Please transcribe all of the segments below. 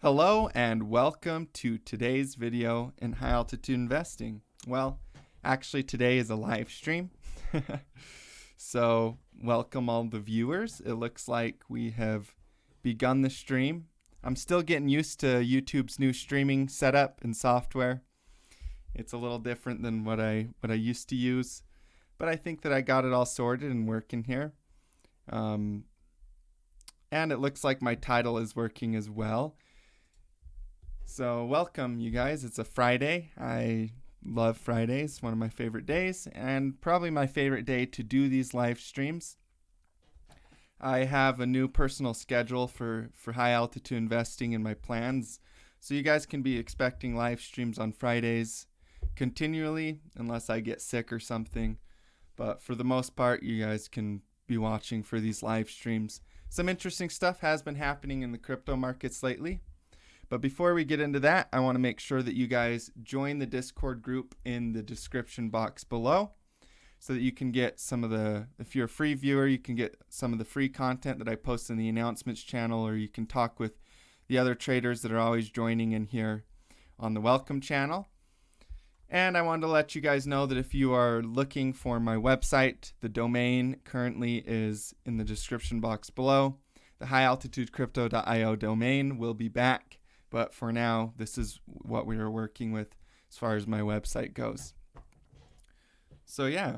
Hello and welcome to today's video in high altitude investing. Well, actually today is a live stream. So welcome all the viewers. It looks like we have begun the stream. I'm still getting used to YouTube's new streaming setup and software. It's a little different than what I used to use, but I think that I got it all sorted and working here. And it looks like my title is working as well. So welcome, you guys. It's a Friday. I love Fridays, one of my favorite days, and probably my favorite day to do these live streams. I have a new personal schedule for high altitude investing in my plans, so you guys can be expecting live streams on Fridays continually unless I get sick or something. But for the most part, you guys can be watching for these live streams. Some interesting stuff has been happening in the crypto markets lately. But before we get into that, I want to make sure that you guys join the Discord group in the description box below so that you can get some of the, if you're a free viewer, you can get some of the free content that I post in the announcements channel, or you can talk with the other traders that are always joining in here on the welcome channel. And I wanted to let you guys know that if you are looking for my website, the domain currently is in the description box below. The highaltitudecrypto.io domain will be back. But for now, this is what we are working with as far as my website goes. So yeah,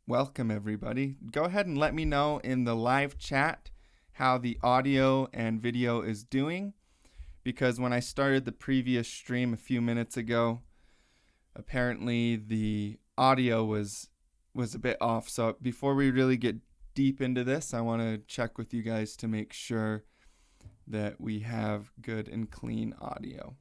welcome everybody. Go ahead and let me know in the live chat how the audio and video is doing. Because when I started the previous stream a few minutes ago, apparently the audio was a bit off. So before we really get deep into this, I want to check with you guys to make sure that we have good and clean audio.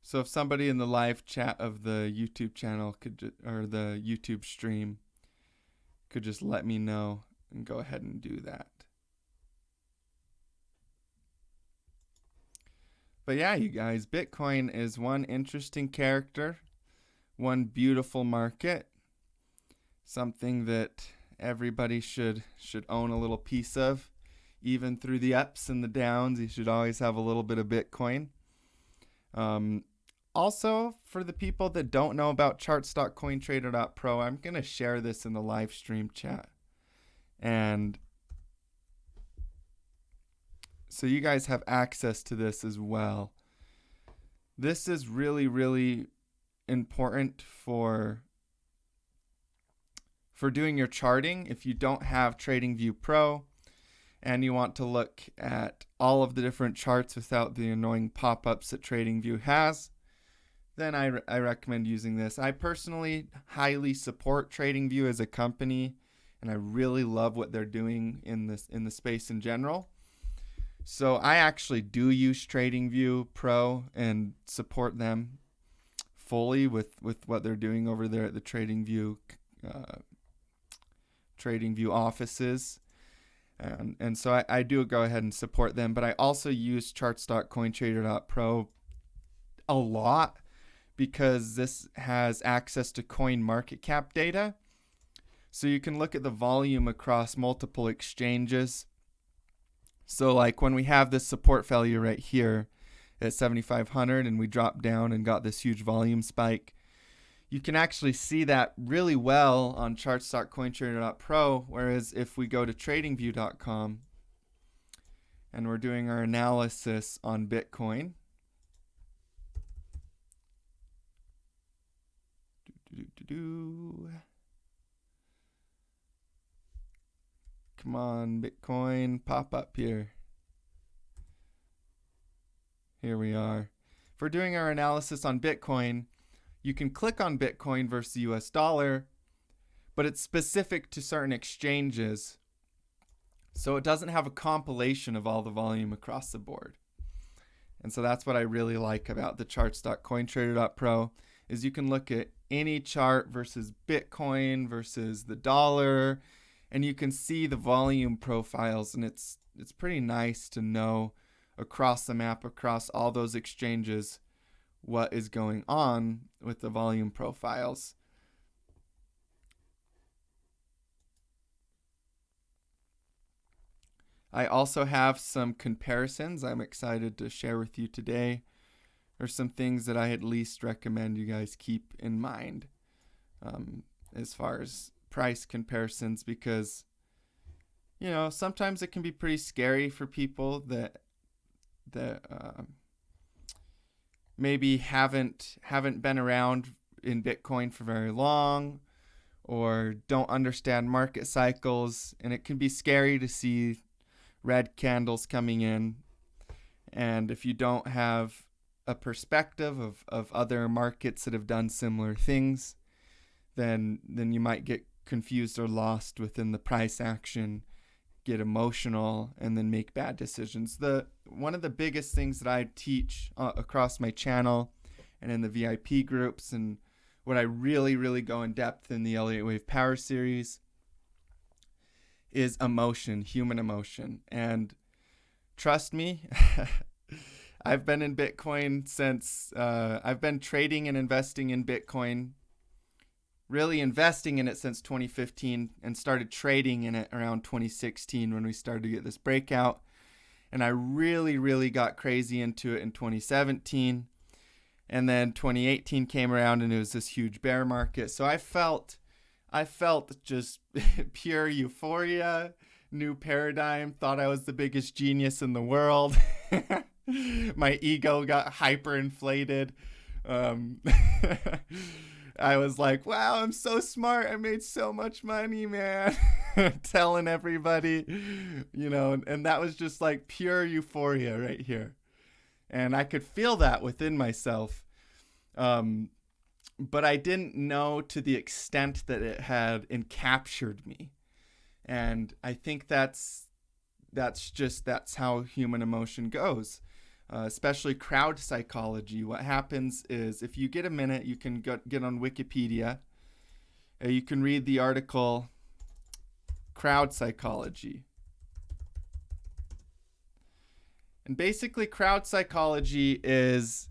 So if somebody in the live chat of the YouTube channel or the YouTube stream could just let me know and go ahead and do that. But yeah, you guys, Bitcoin is one interesting character, one beautiful market, something that everybody should own a little piece of. Even through the ups and the downs, you should always have a little bit of Bitcoin. Also, for the people that don't know about charts.cointrader.pro, I'm going to share this in the live stream chat. And so you guys have access to this as well. This is really, really important for doing your charting. If you don't have TradingView Pro and you want to look at all of the different charts without the annoying pop-ups that TradingView has, then I recommend using this. I personally highly support TradingView as a company, and I really love what they're doing in the space in general. So I actually do use TradingView Pro and support them fully with what they're doing over there at the TradingView offices. And so I do go ahead and support them. But I also use charts.cointrader.pro a lot because this has access to coin market cap data. So you can look at the volume across multiple exchanges. So like when we have this support failure right here at 7,500 and we dropped down and got this huge volume spike, you can actually see that really well on charts.cointrader.pro, whereas if we go to tradingview.com and we're doing our analysis on Bitcoin, come on, Bitcoin, pop up here. Here we are. If we're doing our analysis on Bitcoin, you can click on Bitcoin versus the US dollar, but it's specific to certain exchanges. So it doesn't have a compilation of all the volume across the board. And so that's what I really like about the charts.cointrader.pro is you can look at any chart versus Bitcoin versus the dollar, and you can see the volume profiles, and it's pretty nice to know across the map, across all those exchanges, what is going on with the volume profiles. I also have some comparisons I'm excited to share with you today, or some things that I at least recommend you guys keep in mind as far as price comparisons, because sometimes it can be pretty scary for people that maybe haven't been around in Bitcoin for very long, or don't understand market cycles, and it can be scary to see red candles coming in. And if you don't have a perspective of other markets that have done similar things, then you might get confused or lost within the price action, get emotional, and then make bad decisions. One of the biggest things that I teach across my channel and in the VIP groups, and what I really, really go in depth in the Elliott Wave Power Series, is emotion, human emotion. And trust me, I've been in Bitcoin since, I've been trading and investing in Bitcoin, really investing in it since 2015, and started trading in it around 2016 when we started to get this breakout. And I really, really got crazy into it in 2017. And then 2018 came around and it was this huge bear market. So I felt just pure euphoria, new paradigm, thought I was the biggest genius in the world. My ego got hyperinflated. I was like, wow, I'm so smart. I made so much money, man. Telling everybody, and that was just like pure euphoria right here. And I could feel that within myself. But I didn't know to the extent that it had encaptured me. And I think that's how human emotion goes. Especially crowd psychology. What happens is, if you get a minute, you can get on Wikipedia. You can read the article Crowd Psychology. And basically, crowd psychology is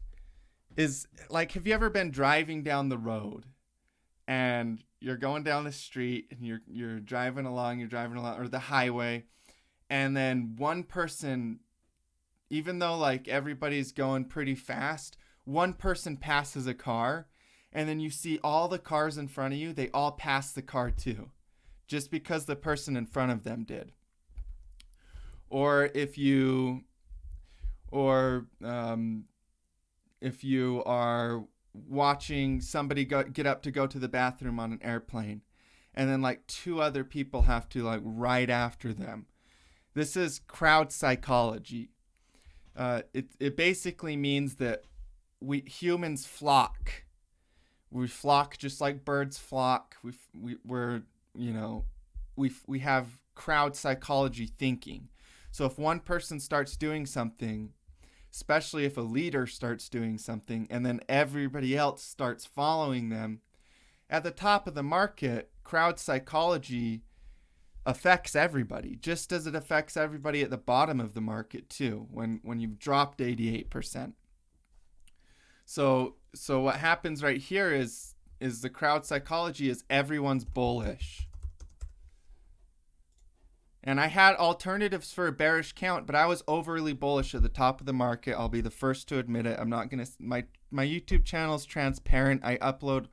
like, have you ever been driving down the road and you're going down the street and you're driving along, or the highway, and then one person, even though like everybody's going pretty fast, one person passes a car, and then you see all the cars in front of you, they all pass the car too, just because the person in front of them did. Or if you are watching somebody get up to go to the bathroom on an airplane, and then like two other people have to like right after them. This is crowd psychology. It basically means that we humans flock. We flock just like birds flock. We have crowd psychology thinking. So if one person starts doing something, especially if a leader starts doing something, and then everybody else starts following them, at the top of the market, crowd psychology affects everybody, just as it affects everybody at the bottom of the market too, when you've dropped 88%. So what happens right here is the crowd psychology is everyone's bullish. And I had alternatives for a bearish count, but I was overly bullish at the top of the market. I'll be the first to admit it. I'm not going to, my YouTube channel is transparent. I upload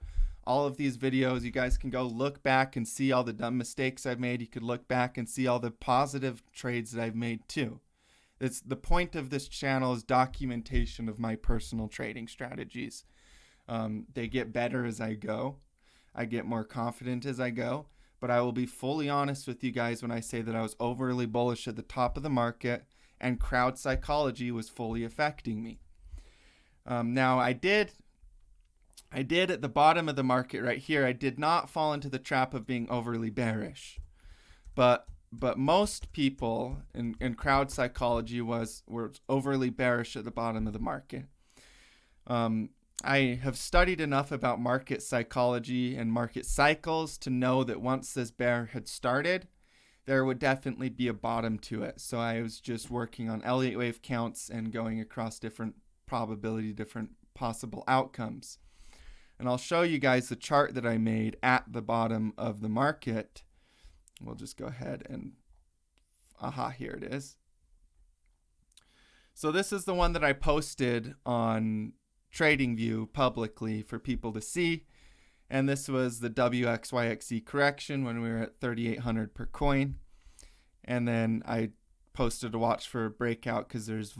all of these videos. You guys can go look back and see all the dumb mistakes I've made. You could look back and see all the positive trades that I've made too. It's the point of this channel is documentation of my personal trading strategies. They get better as I go. I get more confident as I go. But I will be fully honest with you guys when I say that I was overly bullish at the top of the market and crowd psychology was fully affecting me. Now I did at the bottom of the market right here, I did not fall into the trap of being overly bearish. But most people in crowd psychology were overly bearish at the bottom of the market. I have studied enough about market psychology and market cycles to know that once this bear had started, there would definitely be a bottom to it. So I was just working on Elliott wave counts and going across different probability, different possible outcomes. And I'll show you guys the chart that I made at the bottom of the market. We'll just go ahead and, here it is. So this is the one that I posted on TradingView publicly for people to see. And this was the WXYXZ correction when we were at 3,800 per coin. And then I posted a watch for a breakout because there's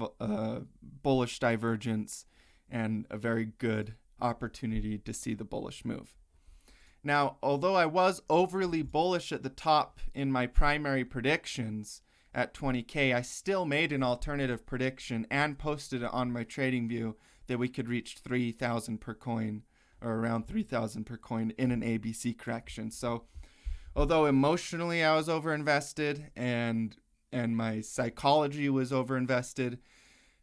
bullish divergence and a very good opportunity to see the bullish move. Now, although I was overly bullish at the top in my primary predictions at 20K, I still made an alternative prediction and posted it on my TradingView that we could reach 3,000 per coin, or around 3,000 per coin in an ABC correction. So although emotionally I was overinvested and my psychology was overinvested,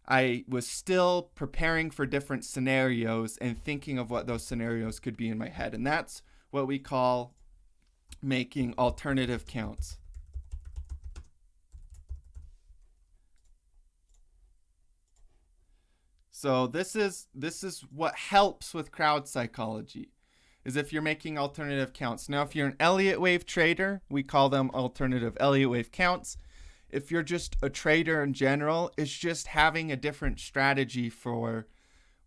I was still preparing for different scenarios and thinking of what those scenarios could be in my head. And that's what we call making alternative counts. So this is what helps with crowd psychology, is if you're making alternative counts. Now, if you're an Elliott wave trader, we call them alternative Elliott wave counts. If you're just a trader in general, it's just having a different strategy for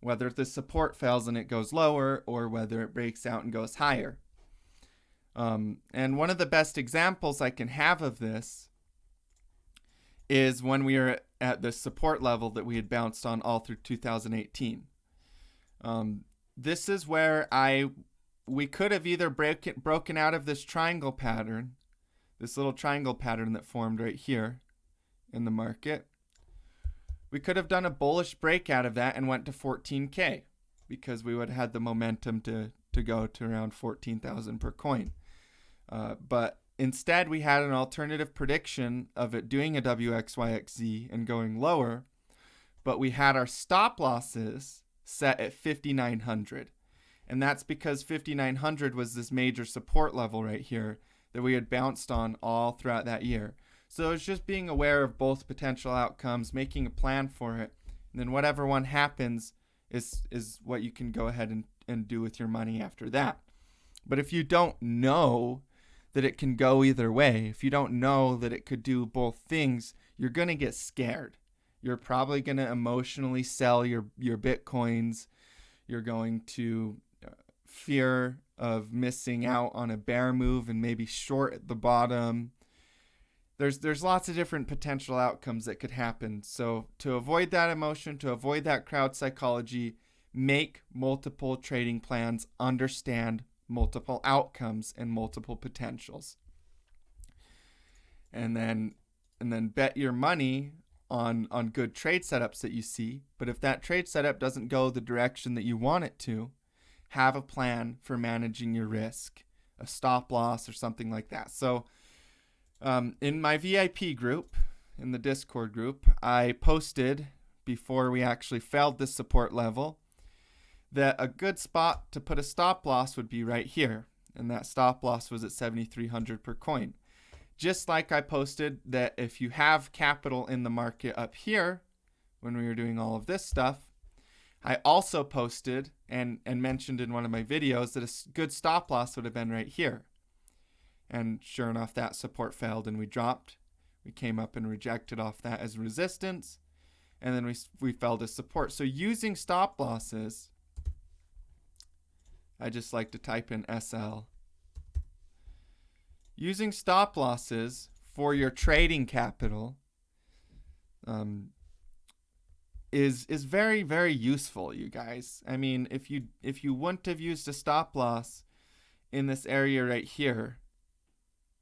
whether the support fails and it goes lower or whether it breaks out and goes higher. And one of the best examples I can have of this is when we were at the support level that we had bounced on all through 2018. This is where we could have either broken out of this triangle pattern, this little triangle pattern that formed right here in the market. We could have done a bullish breakout of that and went to 14K because we would have had the momentum to go to around 14,000 per coin. But instead, we had an alternative prediction of it doing a WXYXZ and going lower, but we had our stop losses set at 5,900. And that's because 5,900 was this major support level right here that we had bounced on all throughout that year. So it's just being aware of both potential outcomes, making a plan for it, and then whatever one happens is what you can go ahead and do with your money after that. But if you don't know that it can go either way, if you don't know that it could do both things, you're going to get scared. You're probably going to emotionally sell your Bitcoins. You're going to fear of missing out on a bear move and maybe short at the bottom. There's lots of different potential outcomes that could happen. So to avoid that emotion, to avoid that crowd psychology, make multiple trading plans, understand multiple outcomes and multiple potentials. And then bet your money on good trade setups that you see. But if that trade setup doesn't go the direction that you want it to, have a plan for managing your risk, a stop loss or something like that. So in my VIP group, in the Discord group, I posted before we actually failed this support level that a good spot to put a stop loss would be right here. And that stop loss was at 7,300 per coin. Just like I posted that if you have capital in the market up here, when we were doing all of this stuff, I also posted and mentioned in one of my videos that a good stop loss would have been right here. And sure enough, that support failed and we dropped. We came up and rejected off that as resistance. And then we fell to support. So using stop losses, I just like to type in SL. Using stop losses for your trading capital is very, very useful, you guys. I mean, if you wouldn't have used a stop loss in this area right here,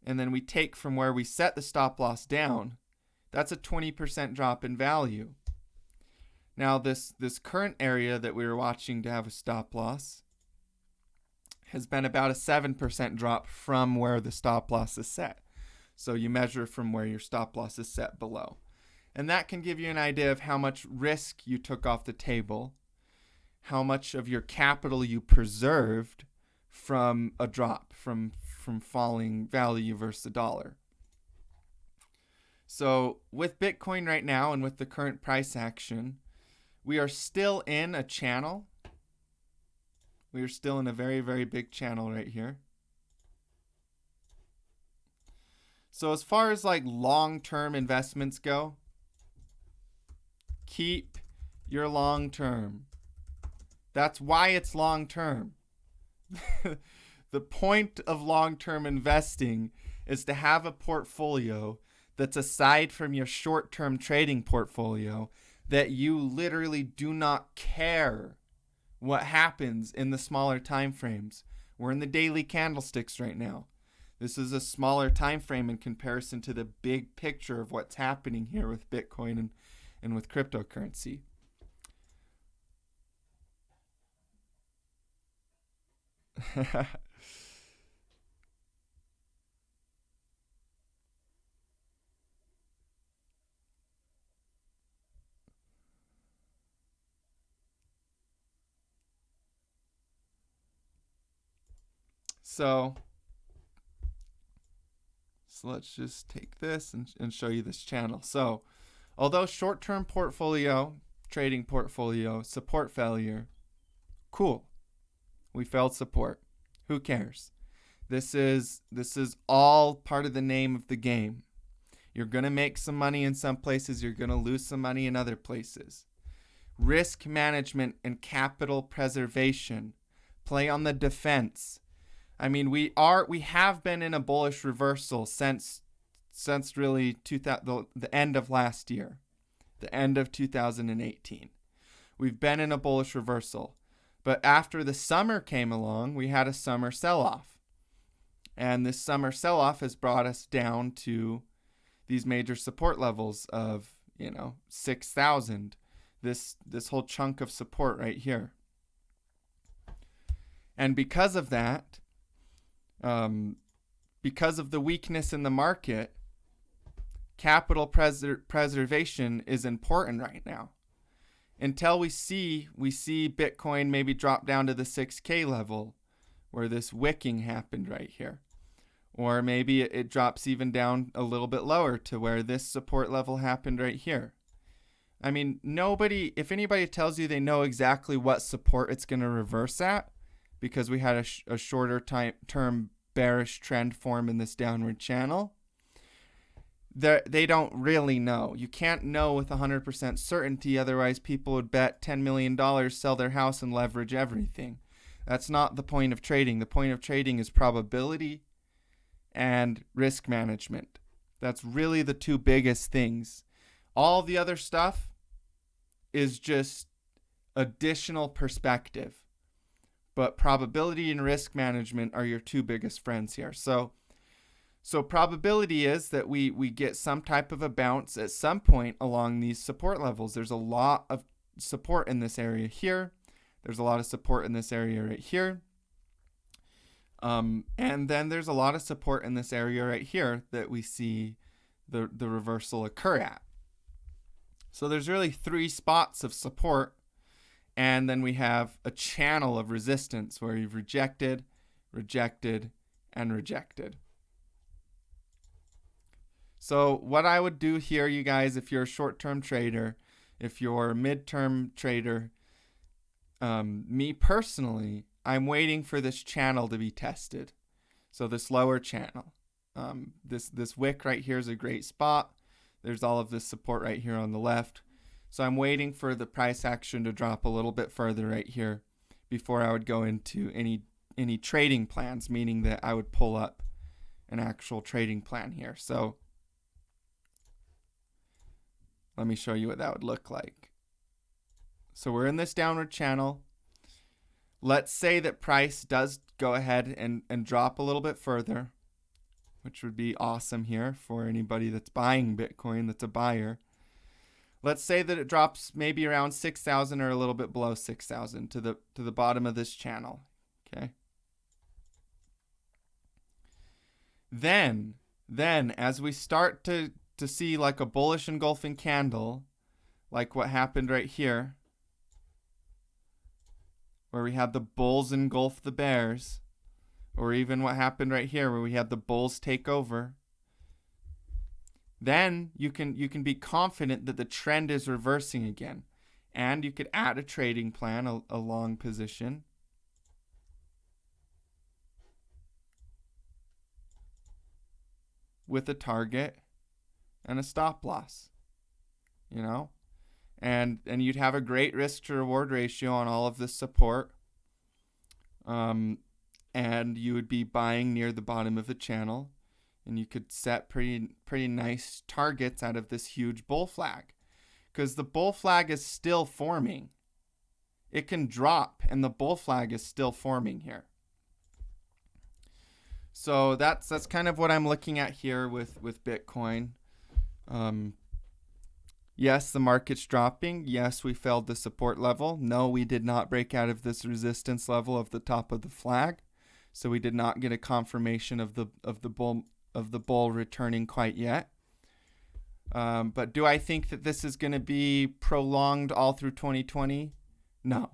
and then we take from where we set the stop loss down, that's a 20% drop in value. Now this current area that we were watching to have a stop loss has been about a 7% drop from where the stop loss is set. So you measure from where your stop loss is set below. And that can give you an idea of how much risk you took off the table, how much of your capital you preserved from a drop, from falling value versus the dollar. So with Bitcoin right now and with the current price action, we are still in a channel. We are still in a very, very big channel right here. So as far as like long-term investments go, keep your long-term. That's why it's long-term. The point of long-term investing is to have a portfolio that's aside from your short-term trading portfolio that you literally do not care what happens in the smaller time frames. We're in the daily candlesticks right now. This is a smaller time frame in comparison to the big picture of what's happening here with Bitcoin and with cryptocurrency. So let's just take this and show you this channel. So although short-term portfolio, trading portfolio, support failure, cool. We failed support. Who cares? This is all part of the name of the game. You're going to make some money in some places. You're going to lose some money in other places. Risk management and capital preservation. Play on the defense. I mean, we have been in a bullish reversal since really the end of last year, the end of 2018. We've been in a bullish reversal. But after the summer came along, we had a summer sell-off. And this summer sell-off has brought us down to these major support levels of, 6,000. This whole chunk of support right here. And because of that, because of the weakness in the market, capital preservation is important right now. Until we see Bitcoin maybe drop down to the 6K level where this wicking happened right here. Or maybe it drops even down a little bit lower to where this support level happened right here. I mean, if anybody tells you they know exactly what support it's going to reverse at, because we had a shorter term bearish trend form in this downward channel, they don't really know. You can't know with 100% certainty, otherwise people would bet $10 million, sell their house, and leverage everything. That's not the point of trading. The point of trading is probability and risk management. That's really the two biggest things. All the other stuff is just additional perspective. But probability and risk management are your two biggest friends here. So probability is that we get some type of a bounce at some point along these support levels. There's a lot of support in this area here. There's a lot of support in this area right here. And then there's a lot of support in this area right here that we see the reversal occur at. So there's really three spots of support. And then we have a channel of resistance where you've rejected, and rejected. So what I would do here, you guys, if you're a short-term trader, if you're a mid-term trader, me personally, I'm waiting for this channel to be tested. So this lower channel. This wick right here is a great spot. There's all of this support right here on the left. So I'm waiting for the price action to drop a little bit further right here before I would go into any trading plans, meaning that I would pull up an actual trading plan here. So let me show you what that would look like. So we're in this downward channel. Let's say that price does go ahead and drop a little bit further, which would be awesome here for anybody that's buying Bitcoin, that's a buyer. Let's say that it drops maybe around 6,000 or a little bit below 6,000 to the bottom of this channel. Okay. Then as we start to see like a bullish engulfing candle, like what happened right here, where we had the bulls engulf the bears, or even what happened right here where we had the bulls take over, then you can be confident that the trend is reversing again. And you could add a trading plan, a long position. With a target and a stop loss, you know? And you'd have a great risk to reward ratio on all of this support. And you would be buying near the bottom of the channel, and you could set pretty nice targets out of this huge bull flag, because the bull flag is still forming. It can drop, and the bull flag is still forming here. So that's kind of what I'm looking at here with Bitcoin. Yes, the market's dropping. Yes, we failed the support level. No, we did not break out of this resistance level of the top of the flag. So we did not get a confirmation of the bull returning quite yet. But do I think that this is going to be prolonged all through 2020? No.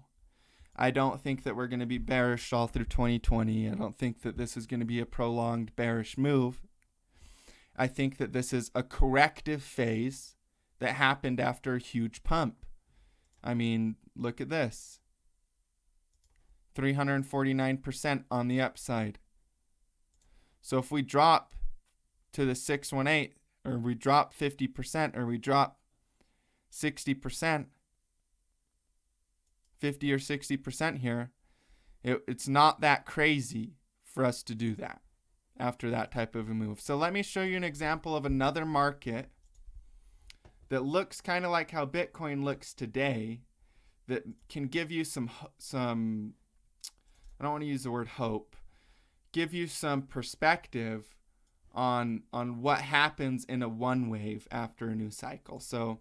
I don't think that we're going to be bearish all through 2020. I don't think that this is going to be a prolonged bearish move. I think that this is a corrective phase that happened after a huge pump. I mean, look at this. 349% on the upside. So if we drop to the 618, or we drop 50%, or we drop 60%, 50 or 60% here, it's not that crazy for us to do that after that type of a move. So let me show you an example of another market that looks kind of like how Bitcoin looks today, that can give you some I don't want to use the word hope, give you some perspective on what happens in a one wave after a new cycle. So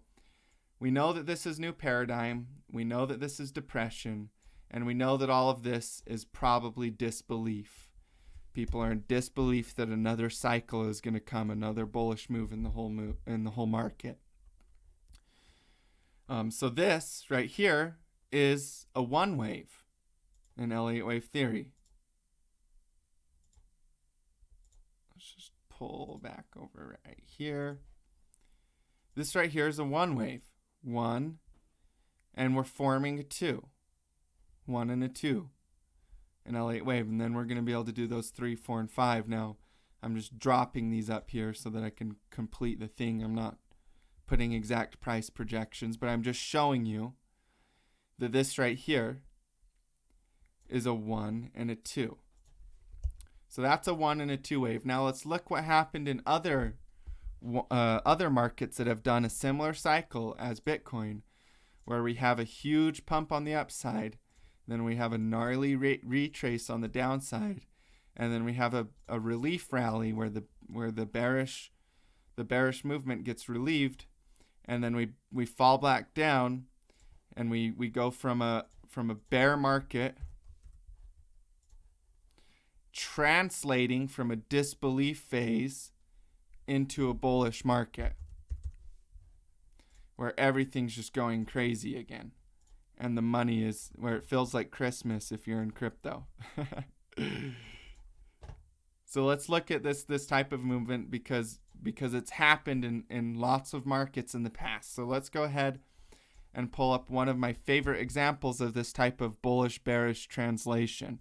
we know that this is new paradigm, we know that this is depression, and we know that all of this is probably disbelief. People are in disbelief that another cycle is going to come, another bullish move in the whole market. So this right here is a one wave in Elliott wave theory. Let's just pull back over right here. This right here is a one wave. One, and we're forming a two. One and a two. An L8 wave, and then we're going to be able to do those 3, 4, and 5. Now, I'm just dropping these up here so that I can complete the thing. I'm not putting exact price projections, but I'm just showing you that this right here is a 1 and a 2. So that's a 1 and a 2 wave. Now let's look what happened in other markets that have done a similar cycle as Bitcoin, where we have a huge pump on the upside, then we have a gnarly retrace on the downside, and then we have a relief rally where the bearish movement gets relieved, and then we fall back down, and we go from a bear market translating from a disbelief phase into a bullish market where everything's just going crazy again. And the money is where it feels like Christmas if you're in crypto. So let's look at this type of movement because it's happened in lots of markets in the past. So let's go ahead and pull up one of my favorite examples of this type of bullish bearish translation.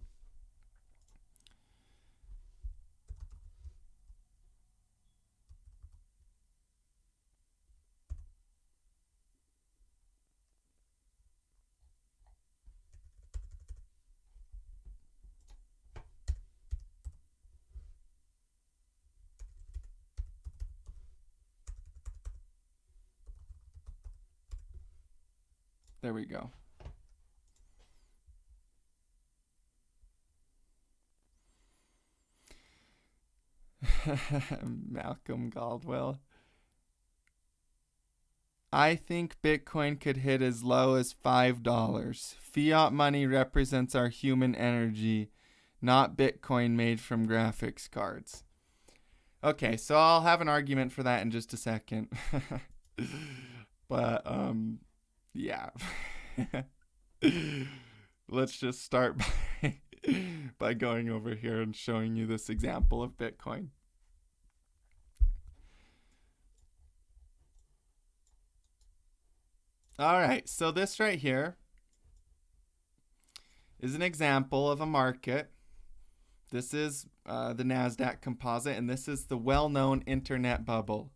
There we go. Malcolm Gladwell. I think Bitcoin could hit as low as $5. Fiat money represents our human energy, not Bitcoin made from graphics cards. Okay, so I'll have an argument for that in just a second. But, yeah. Let's just start by going over here and showing you this example of Bitcoin. All right, so this right here is an example of a market. This is the NASDAQ composite, and this is the well-known internet bubble.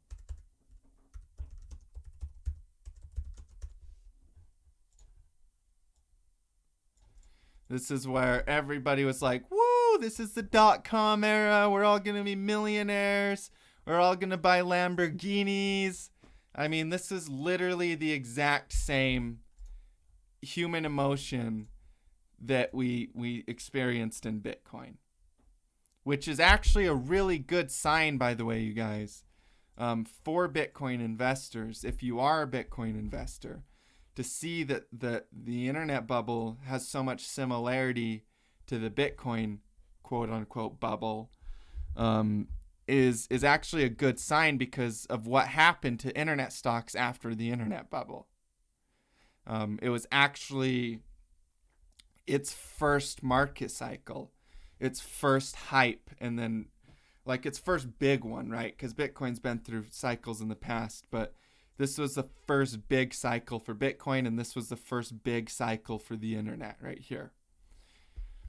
This is where everybody was like, woo, this is the dot-com era. We're all going to be millionaires. We're all going to buy Lamborghinis. I mean, this is literally the exact same human emotion that we experienced in Bitcoin, which is actually a really good sign, by the way, you guys, for Bitcoin investors, if you are a Bitcoin investor, to see that the internet bubble has so much similarity to the Bitcoin quote-unquote bubble is actually a good sign because of what happened to internet stocks after the internet bubble. It was actually its first market cycle, its first hype, and then like its first big one, right? Because Bitcoin's been through cycles in the past, but this was the first big cycle for Bitcoin, and this was the first big cycle for the internet right here.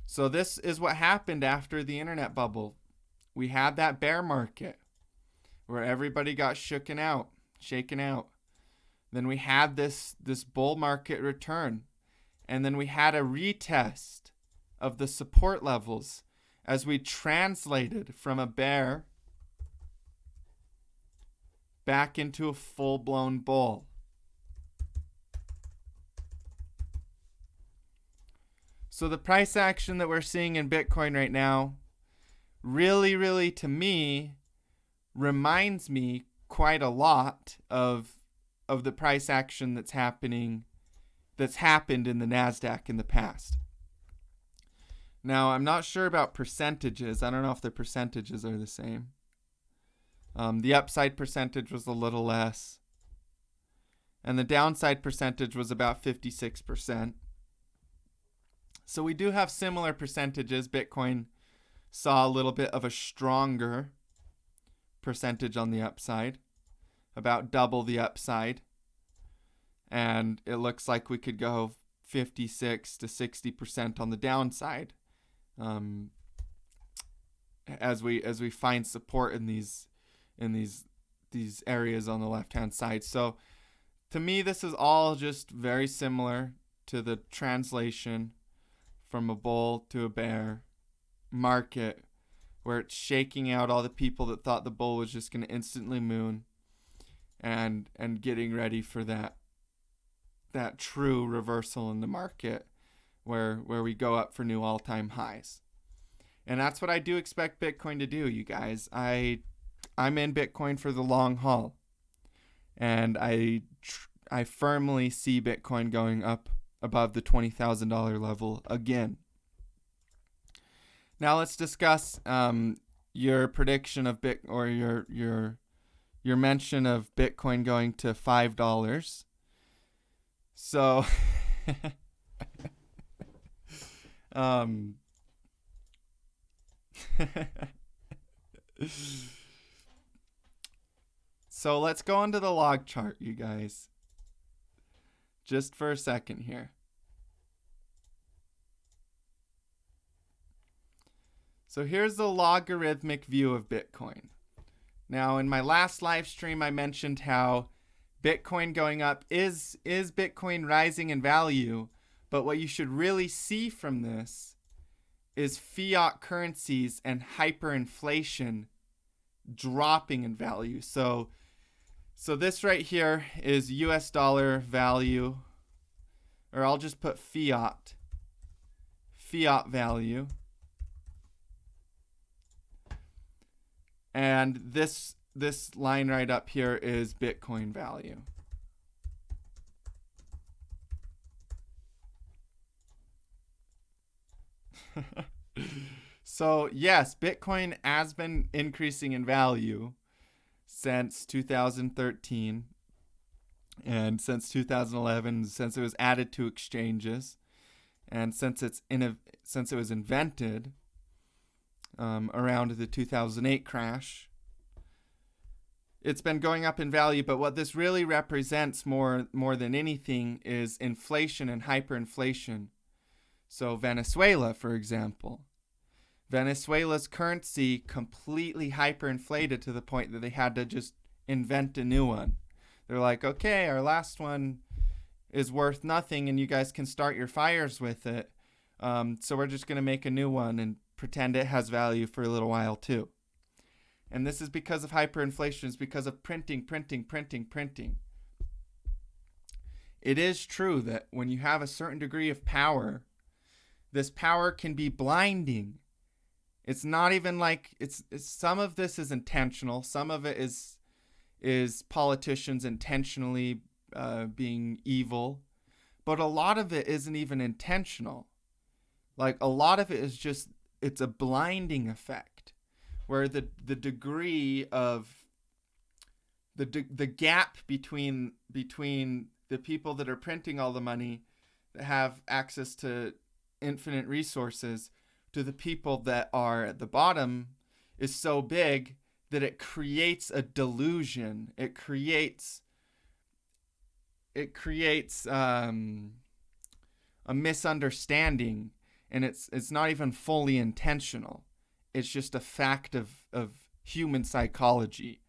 So this is what happened after the internet bubble. We had that bear market where everybody got shaken out. Then we had this bull market return. And then we had a retest of the support levels as we translated from a bear back into a full-blown bull. So the price action that we're seeing in Bitcoin right now really, to me, reminds me quite a lot of the price action that's happened in the NASDAQ in the past. Now, I'm not sure about percentages. I don't know if the percentages are the same. The upside percentage was a little less. And the downside percentage was about 56%. So we do have similar percentages. Bitcoin saw a little bit of a stronger percentage on the upside, about double the upside. And it looks like we could go 56 to 60% on the downside as we find support in these areas on the left-hand side. So to me, this is all just very similar to the translation from a bull to a bear market, where it's shaking out all the people that thought the bull was just going to instantly moon, and getting ready for that true reversal in the market where we go up for new all-time highs. And that's what I do expect Bitcoin to do, you guys. I'm in Bitcoin for the long haul. And I firmly see Bitcoin going up above the $20,000 level again. Now let's discuss your prediction of your mention of Bitcoin going to $5. So so let's go into the log chart, you guys, just for a second here. So here's the logarithmic view of Bitcoin. Now, in my last live stream, I mentioned how Bitcoin going up is Bitcoin rising in value, but what you should really see from this is fiat currencies and hyperinflation dropping in value. So this right here is US dollar value, or I'll just put fiat value. And this line right up here is Bitcoin value. So yes, Bitcoin has been increasing in value since 2013 and since 2011, since it was added to exchanges, and since it was invented around the 2008 crash. it's been going up in value, but what this really represents more than anything is inflation and hyperinflation. So Venezuela, for example. Venezuela's currency completely hyperinflated to the point that they had to just invent a new one. They're like, okay, our last one is worth nothing and you guys can start your fires with it. So we're just going to make a new one and pretend it has value for a little while too. And this is because of hyperinflation. It's because of printing. It is true that when you have a certain degree of power, this power can be blinding. It's not even like it's some of this is intentional. Some of it is politicians intentionally being evil, but a lot of it isn't even intentional. Like a lot of it is just it's a blinding effect, where the degree of the gap between the people that are printing all the money that have access to infinite resources to the people that are at the bottom is so big that it creates a delusion. It creates a misunderstanding, and it's not even fully intentional. It's just a fact of human psychology.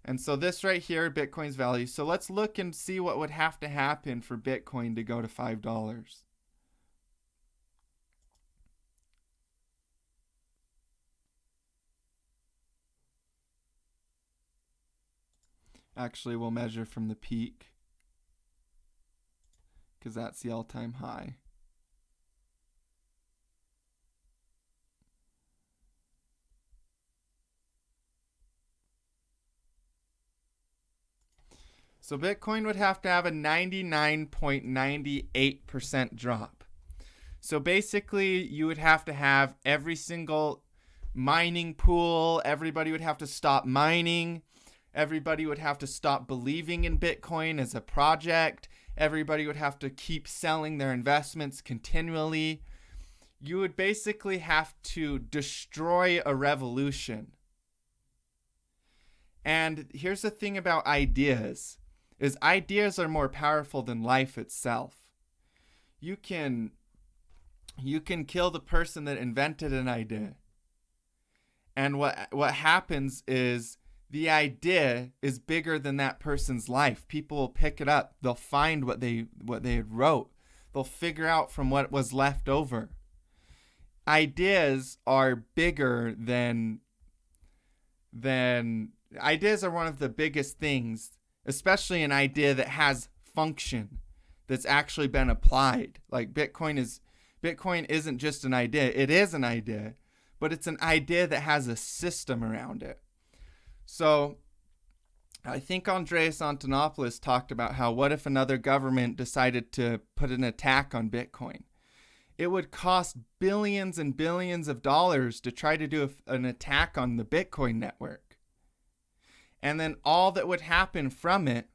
And so this right here, Bitcoin's value. So let's look and see what would have to happen for Bitcoin to go to $5. Actually, we'll measure from the peak because that's the all-time high. So Bitcoin would have to have a 99.98% drop. So basically, you would have to have every single mining pool, everybody would have to stop mining. Everybody would have to stop believing in Bitcoin as a project. Everybody would have to keep selling their investments continually. You would basically have to destroy a revolution. And here's the thing about ideas, is ideas are more powerful than life itself. You can kill the person that invented an idea. And what happens is the idea is bigger than that person's life. People will pick it up. They'll find what they wrote. They'll figure out from what was left over. Ideas are bigger than ideas are one of the biggest things, especially an idea that has function, that's actually been applied. Like Bitcoin isn't just an idea. It is an idea, but it's an idea that has a system around it. So I think Andreas Antonopoulos talked about how what if another government decided to put an attack on Bitcoin? It would cost billions and billions of dollars to try to do an attack on the Bitcoin network. And then all that would happen from it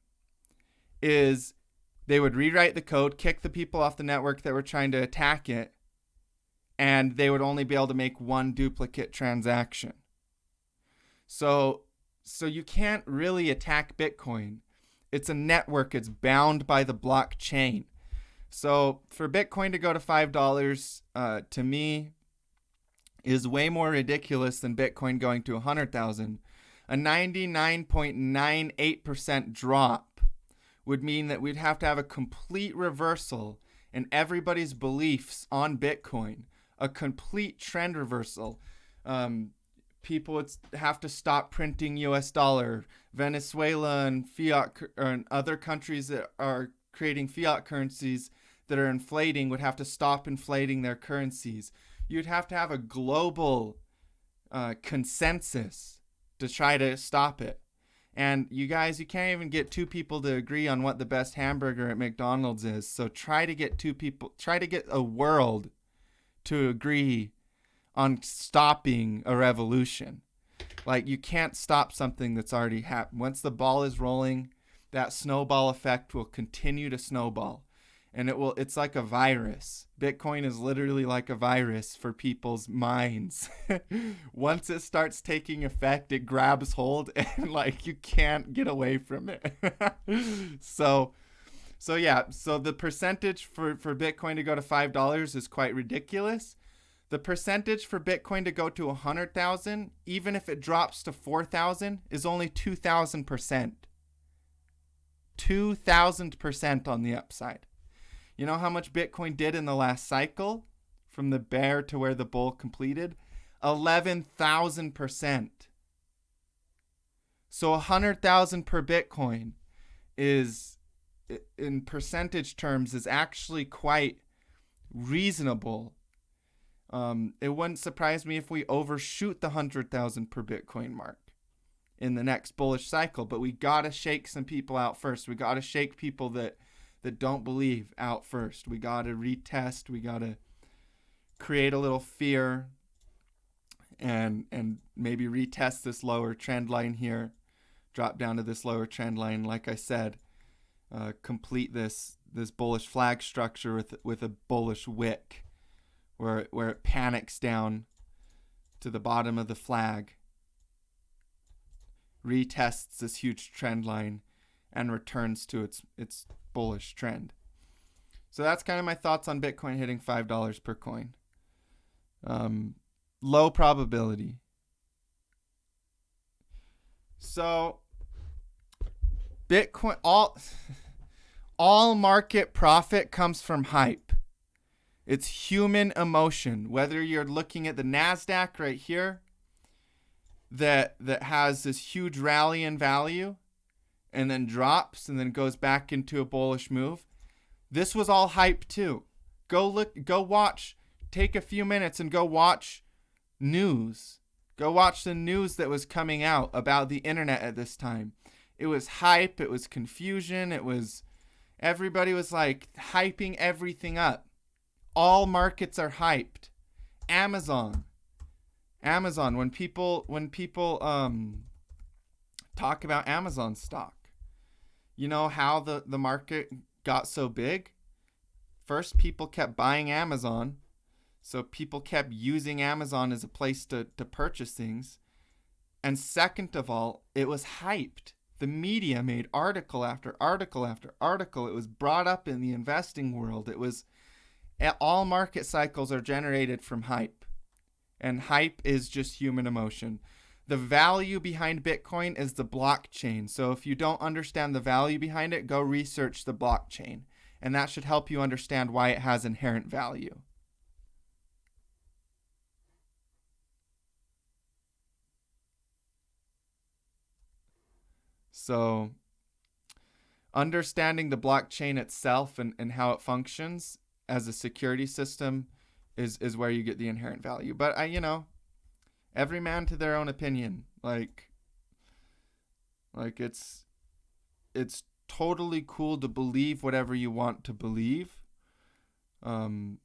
is they would rewrite the code, kick the people off the network that were trying to attack it, and they would only be able to make one duplicate transaction. So you can't really attack Bitcoin. It's a network. It's bound by the blockchain. So for Bitcoin to go to $5, to me, is way more ridiculous than Bitcoin going to 100,000. A 99.98% drop would mean that we'd have to have a complete reversal in everybody's beliefs on Bitcoin, a complete trend reversal. People would have to stop printing US dollar. Venezuela and other countries that are creating fiat currencies that are inflating would have to stop inflating their currencies. You'd have to have a global consensus to try to stop it. And you guys, you can't even get two people to agree on what the best hamburger at McDonald's is. So try to get a world to agree on stopping a revolution. Like, you can't stop something that's already happened. Once the ball is rolling, that snowball effect will continue to snowball. and it's like a virus. Bitcoin is literally like a virus for people's minds. Once it starts taking effect, it grabs hold and like you can't get away from it. So yeah, so the percentage for Bitcoin to go to $5 is quite ridiculous. The percentage for Bitcoin to go to 100,000, even if it drops to 4,000, is only 2,000%. 2,000% on the upside. You know how much Bitcoin did in the last cycle from the bear to where the bull completed? 11,000%. So 100,000 per Bitcoin is, in percentage terms, is actually quite reasonable. It wouldn't surprise me if we overshoot the 100,000 per Bitcoin mark in the next bullish cycle, but we gotta shake some people out first. We gotta shake people that don't believe out first. We gotta retest. We gotta create a little fear and maybe retest this lower trend line here, drop down to this lower trend line. Like I said, complete this bullish flag structure with a bullish wick where it panics down to the bottom of the flag, retests this huge trend line, and returns to its bullish trend. So that's kind of my thoughts on Bitcoin hitting $5 per coin. Low probability. So Bitcoin, all market profit comes from hype. It's human emotion. Whether you're looking at the NASDAQ right here that has this huge rally in value and then drops and then goes back into a bullish move. This was all hype too. Go watch, take a few minutes and go watch news. Go watch the news that was coming out about the internet at this time. It was hype, it was confusion, everybody was like hyping everything up. All markets are hyped. Amazon, when people talk about Amazon stock, you know how the market got so big? First, people kept buying Amazon, so people kept using Amazon as a place to purchase things. And second of all, it was hyped. The media made article after article after article. It was brought up in the investing world. All market cycles are generated from hype. And hype is just human emotion. The value behind Bitcoin is the blockchain. So if you don't understand the value behind it, go research the blockchain. And that should help you understand why it has inherent value. So understanding the blockchain itself and how it functions as a security system is where you get the inherent value. But every man to their own opinion. Like it's totally cool to believe whatever you want to believe. And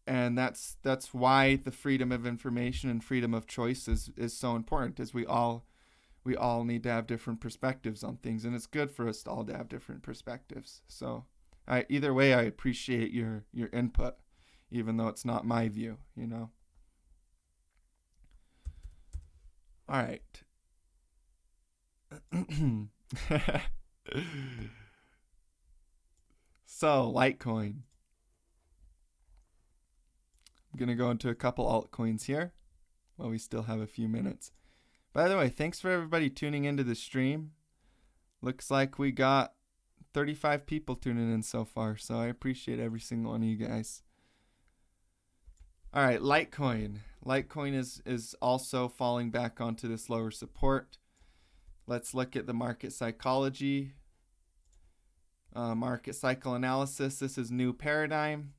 that's why the freedom of information and freedom of choice is so important, is we all need to have different perspectives on things, and it's good for us all to have different perspectives. So either way, I appreciate your input, even though it's not my view, All right. So, Litecoin. I'm going to go into a couple altcoins here while we still have a few minutes. By the way, thanks for everybody tuning into the stream. Looks like we got 35 people tuning in so far, so I appreciate every single one of you guys. All right, Litecoin. Litecoin is also falling back onto this lower support. Let's look at the market psychology. Market cycle analysis. This is new paradigm.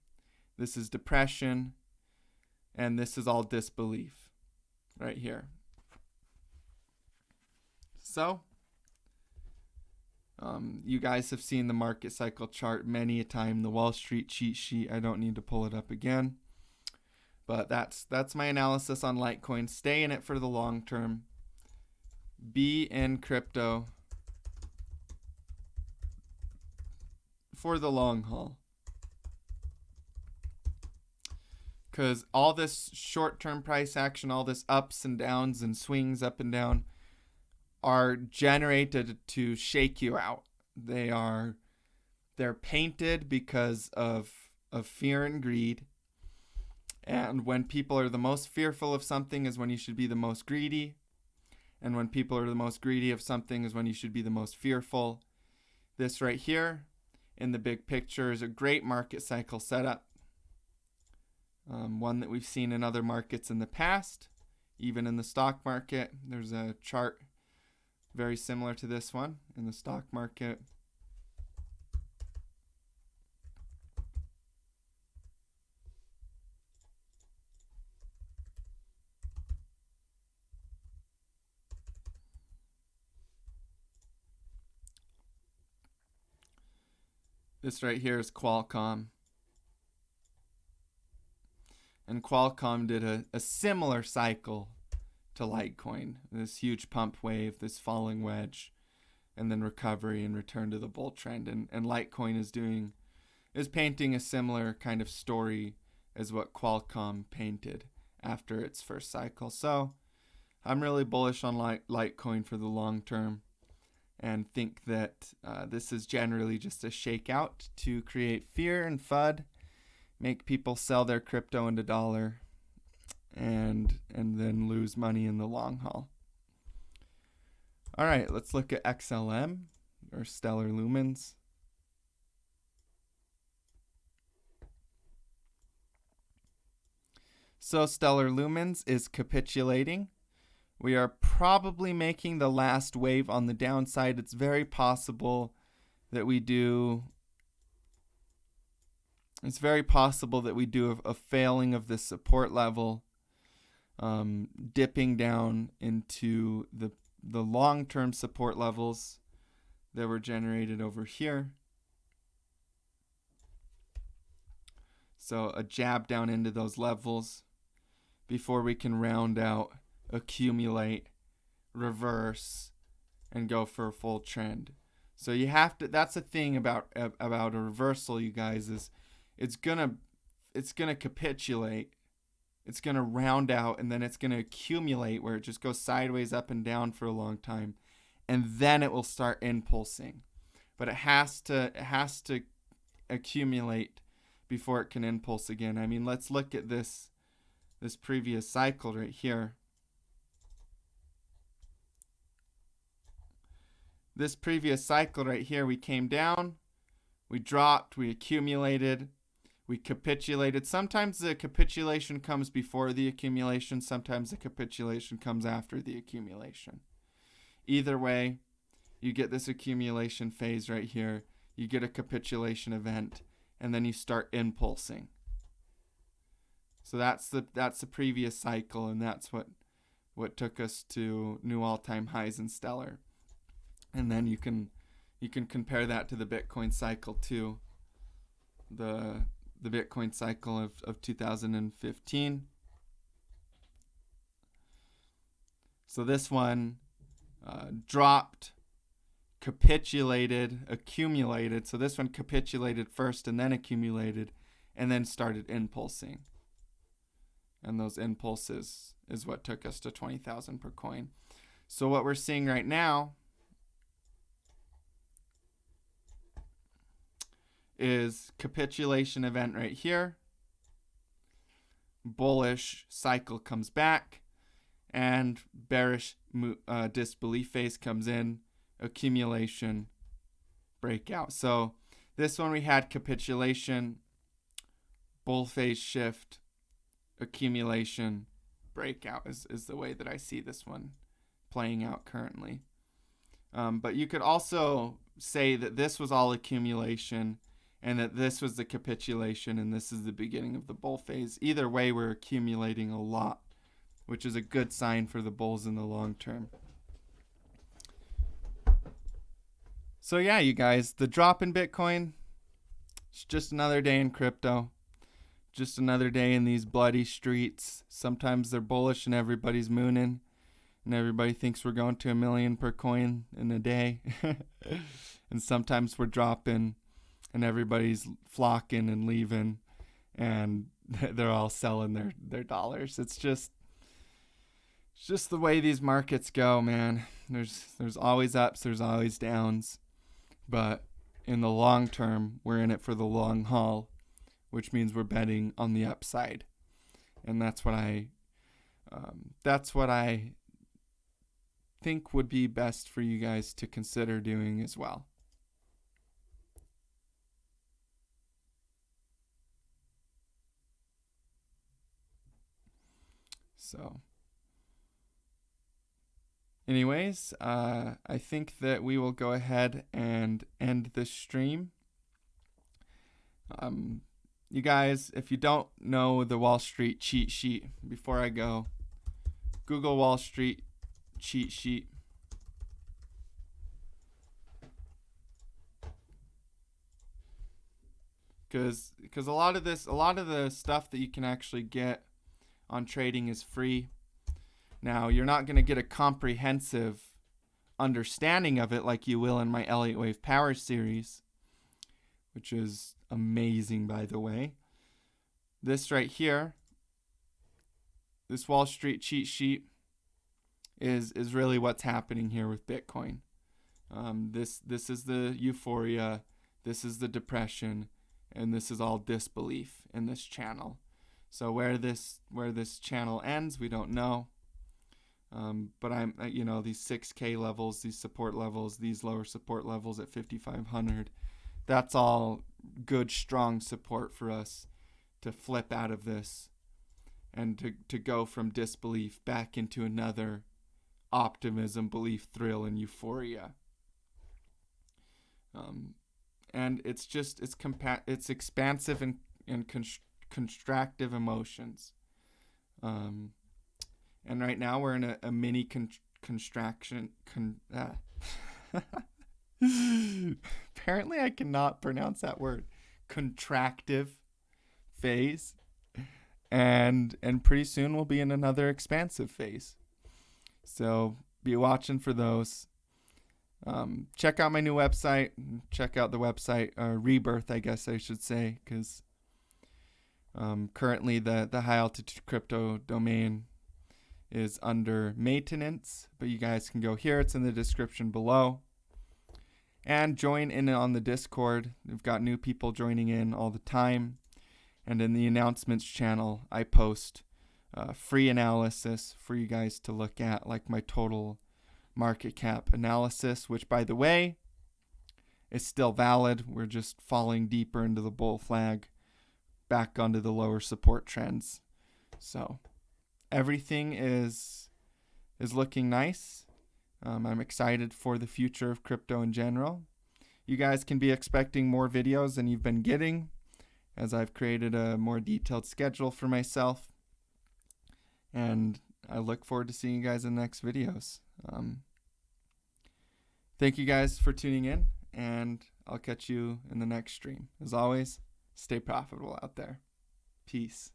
This is depression. And this is all disbelief right here. So, you guys have seen the market cycle chart many a time, the Wall Street cheat sheet. I don't need to pull it up again. But that's my analysis on Litecoin. Stay in it for the long term. Be in crypto. for the long haul. Because all this short-term price action, all this ups and downs and swings up and down are generated to shake you out. They're painted because of fear and greed. And when people are the most fearful of something is when you should be the most greedy. And when people are the most greedy of something is when you should be the most fearful. This right here in the big picture is a great market cycle setup. One that we've seen in other markets in the past, even in the stock market. There's a chart very similar to this one in the stock market. This right here is Qualcomm. And Qualcomm did a similar cycle to Litecoin. This huge pump wave, this falling wedge, and then recovery and return to the bull trend. And Litecoin is painting a similar kind of story as what Qualcomm painted after its first cycle. So I'm really bullish on Litecoin for the long term, and think that this is generally just a shakeout to create fear and FUD, make people sell their crypto into dollar, and then lose money in the long haul. All right, let's look at XLM, or Stellar Lumens. So Stellar Lumens is capitulating. We are probably making the last wave on the downside. It's very possible that we do a failing of the support level, dipping down into the long-term support levels that were generated over here. So a jab down into those levels before we can round out, accumulate, reverse, and go for a full trend. So you have to, that's the thing about a reversal, you guys, is it's gonna capitulate, it's gonna round out, and then it's gonna accumulate where it just goes sideways up and down for a long time, and then it will start impulsing. But it has to accumulate before it can impulse again. I mean, let's look at this previous cycle right here. This previous cycle right here, we came down, we dropped, we accumulated, we capitulated. Sometimes the capitulation comes before the accumulation, sometimes the capitulation comes after the accumulation. Either way, you get this accumulation phase right here, you get a capitulation event, and then you start impulsing. So that's the previous cycle, and that's what took us to new all-time highs in Stellar. And then you can compare that to the Bitcoin cycle too. The Bitcoin cycle of 2015. So this one dropped, capitulated, accumulated. So this one capitulated first and then accumulated, and then started impulsing. And those impulses is what took us to 20,000 per coin. So what we're seeing right now is capitulation event right here. Bullish cycle comes back, and bearish disbelief phase comes in, accumulation, breakout. So this one we had capitulation, bull phase shift, accumulation, breakout is the way that I see this one playing out currently. But you could also say that this was all accumulation and that this was the capitulation and this is the beginning of the bull phase. Either way, we're accumulating a lot, which is a good sign for the bulls in the long term. So yeah, you guys, the drop in Bitcoin, it's just another day in crypto. Just another day in these bloody streets. Sometimes they're bullish and everybody's mooning, and everybody thinks we're going to 1 million per coin in a day. And sometimes we're dropping and everybody's flocking and leaving, and they're all selling their dollars. It's just the way these markets go, man. There's always ups, there's always downs, but in the long term, we're in it for the long haul, which means we're betting on the upside, and that's what I think would be best for you guys to consider doing as well. So anyways, I think that we will go ahead and end this stream. You guys, if you don't know the Wall Street cheat sheet, before I go, Google Wall Street cheat sheet. Because a lot of the stuff that you can actually get on trading is free. Now, you're not going to get a comprehensive understanding of it like you will in my Elliott Wave Power series, which is amazing, by the way. This right here, this Wall Street cheat sheet, is really what's happening here with Bitcoin. This is the euphoria, this is the depression, and this is all disbelief in this channel. So where this channel ends, we don't know. But these 6K levels, these support levels, these lower support levels at 5,500, that's all good, strong support for us to flip out of this and to go from disbelief back into another optimism, belief, thrill, and euphoria. And it's expansive and constructive emotions. And right now we're in a mini contraction. Apparently I cannot pronounce that word. Contractive phase. And pretty soon we'll be in another expansive phase. So be watching for those. Check out my new website. Check out the website, Rebirth, I guess I should say, because currently the high altitude crypto domain is under maintenance, but you guys can go here. It's in the description below. And join in on the Discord. We've got new people joining in all the time. And in the announcements channel, I post free analysis for you guys to look at, like my total market cap analysis, which, by the way, is still valid. We're just falling deeper into the bull flag, back onto the lower support trends. So everything is looking nice. I'm excited for the future of crypto in general. You guys can be expecting more videos than you've been getting, as I've created a more detailed schedule for myself. And I look forward to seeing you guys in the next videos. Thank you guys for tuning in, and I'll catch you in the next stream. As always, stay profitable out there. Peace.